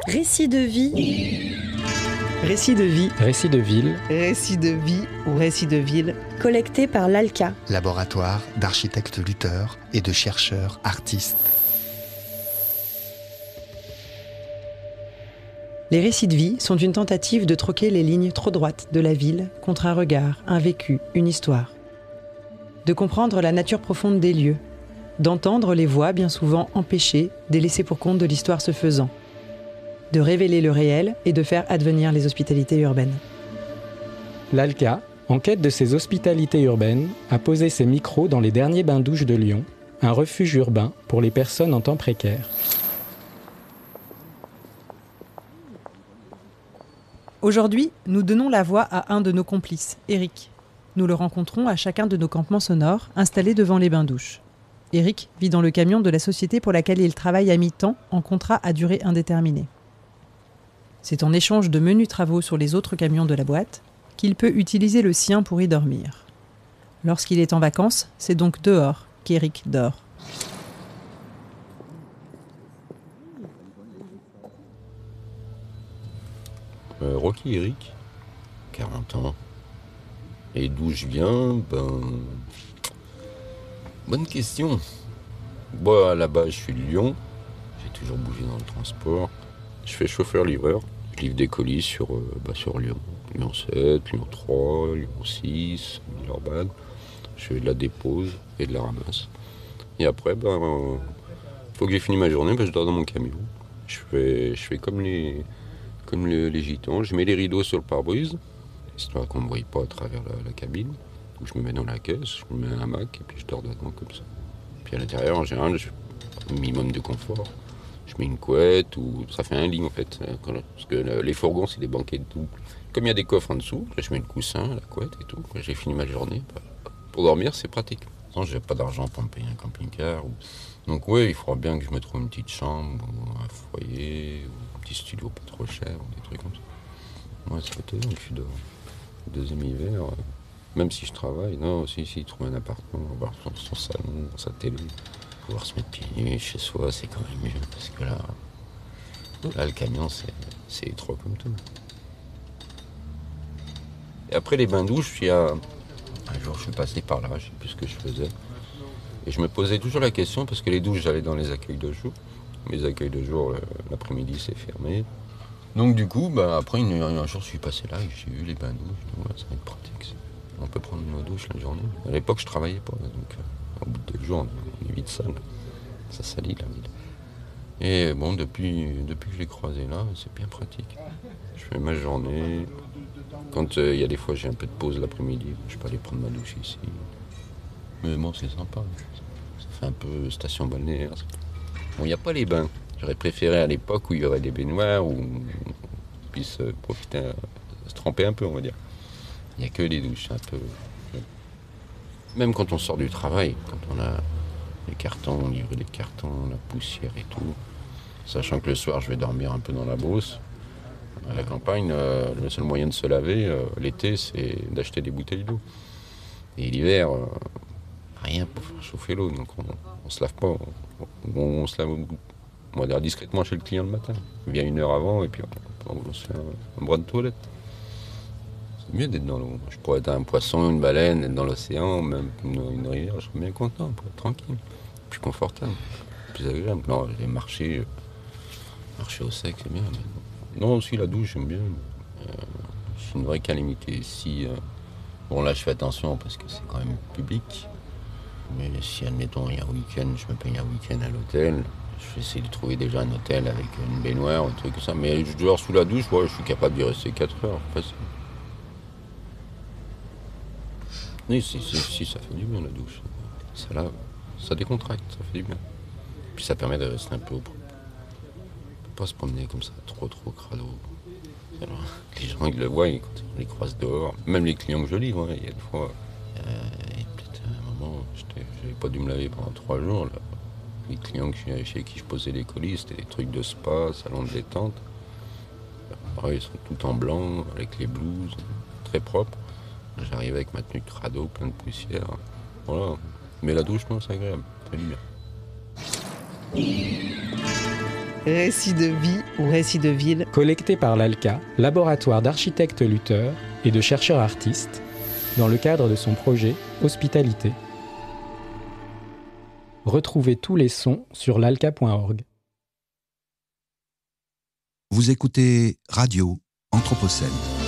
Récit de vie. Récit de vie. Récit de ville. Récit de vie ou récit de ville. Collecté par l'ALCA. Laboratoire d'architectes lutteurs et de chercheurs artistes. Les récits de vie sont une tentative de troquer les lignes trop droites de la ville contre un regard, un vécu, une histoire. De comprendre la nature profonde des lieux. D'entendre les voix bien souvent empêchées des laissés pour compte de l'histoire se faisant. De révéler le réel et de faire advenir les hospitalités urbaines. L'ALCA, en quête de ces hospitalités urbaines, a posé ses micros dans les derniers bains-douches de Lyon, un refuge urbain pour les personnes en temps précaire. Aujourd'hui, nous donnons la voix à un de nos complices, Eric. Nous le rencontrons à chacun de nos campements sonores installés devant les bains-douches. Eric vit dans le camion de la société pour laquelle il travaille à mi-temps en contrat à durée indéterminée. C'est en échange de menus travaux sur les autres camions de la boîte qu'il peut utiliser le sien pour y dormir. Lorsqu'il est en vacances, c'est donc dehors qu'Eric dort. Rocky Eric, 40 ans. Et d'où je viens, bonne question. Moi, à la base, je suis de Lyon. J'ai toujours bougé dans le transport. Je fais chauffeur-livreur. Je livre des colis sur Lyon. Lyon 7, Lyon 3, Lyon 6, Villeurbanne. Je fais de la dépose et de la ramasse. Et après, faut que j'ai fini ma journée, je dors dans mon camion. Je fais comme les gitans. Je mets les rideaux sur le pare-brise, histoire qu'on ne me voie pas à travers la cabine. Donc je me mets dans la caisse, je me mets un hamac et puis je dors dedans comme ça. Puis à l'intérieur, en général, j'ai un minimum de confort. Je mets une couette ou ça fait un lit en fait. Parce que les fourgons, c'est des banquettes doubles. Comme il y a des coffres en dessous, là, je mets le coussin, la couette et tout. Quand j'ai fini ma journée, pour dormir, c'est pratique. Je n'ai pas d'argent pour me payer un camping-car. Donc oui, il faudra bien que je me trouve une petite chambre ou un foyer ou un petit studio pas trop cher ou des trucs comme ça. Ouais, c'est étonnant que je suis dehors. Le deuxième hiver, même si je travaille, non, si trouver un appartement, avoir son salon, sa télé, pouvoir se mettre pieds nus chez soi, c'est quand même mieux. Parce que là le camion, c'est étroit comme tout. Et après les bains-douches, un jour je suis passé par là, je sais plus ce que je faisais. Et je me posais toujours la question, parce que les douches, j'allais dans les accueils de jour. Les accueils de jour, l'après-midi, c'est fermé. Donc du coup, après, un jour, je suis passé là et j'ai vu les bains-douches. Ouais, ça va être pratique, ça. On peut prendre une douche la journée. À l'époque, je travaillais pas, donc au bout de 2 jours, on est vite sale. Ça salit la ville. Et bon, depuis que je l'ai croisé là, c'est bien pratique. Je fais ma journée. Quand il y a des fois, j'ai un peu de pause l'après-midi, je peux aller prendre ma douche ici. Mais bon, c'est sympa. Ça fait un peu station balnéaire. Bon, il n'y a pas les bains. J'aurais préféré à l'époque où il y aurait des baignoires, où on puisse profiter, se tremper un peu, on va dire. Il n'y a que les douches, un peu. Même quand on sort du travail, quand on a les cartons, on livre des cartons, la poussière et tout. Sachant que le soir, je vais dormir un peu dans la brousse. À la campagne, le seul moyen de se laver, l'été, c'est d'acheter des bouteilles d'eau. Et l'hiver, rien pour faire chauffer l'eau, donc on se lave pas. On se lave, on va dire, discrètement chez le client le matin. On vient 1 heure avant et puis on se fait un bras de toilette. C'est mieux d'être dans l'eau. Je pourrais être un poisson, une baleine, être dans l'océan, même une rivière, je serais bien content, pour être tranquille, plus confortable, plus agréable. Non, j'ai marché au sec, c'est bien. Mais non, aussi la douche, j'aime bien. C'est une vraie calamité ici. Bon, là, je fais attention parce que c'est quand même public. Mais si, admettons, il y a un week-end, je me paye un week-end à l'hôtel, je vais essayer de trouver déjà un hôtel avec une baignoire, un truc comme ça. Mais je dors sous la douche, je suis capable d'y rester 4 heures. Facile. Oui, si, ça fait du bien la douche. Ça lave, ça décontracte, ça fait du bien. Puis ça permet de rester un peu propre. On peut pas se promener comme ça, trop crado. Alors, les gens, ils le voient, quand on les croise dehors. Même les clients que je livre, il y a des fois... peut-être à un moment, j'avais pas dû me laver pendant 3 jours. Là. Les clients chez qui je posais les colis, c'était des trucs de spa, salon de détente. Pareil, ils sont tout en blanc, avec les blouses, très propres. J'arrive avec ma tenue crado, plein de poussière. Voilà. Mais la douche, non, c'est agréable. Ça fait du bien. Récits de vie ou récits de ville. Collectés par l'ALCA, laboratoire d'architectes lutteurs et de chercheurs artistes, dans le cadre de son projet Hospitalité. Retrouvez tous les sons sur lalca.org. Vous écoutez Radio Anthropocène.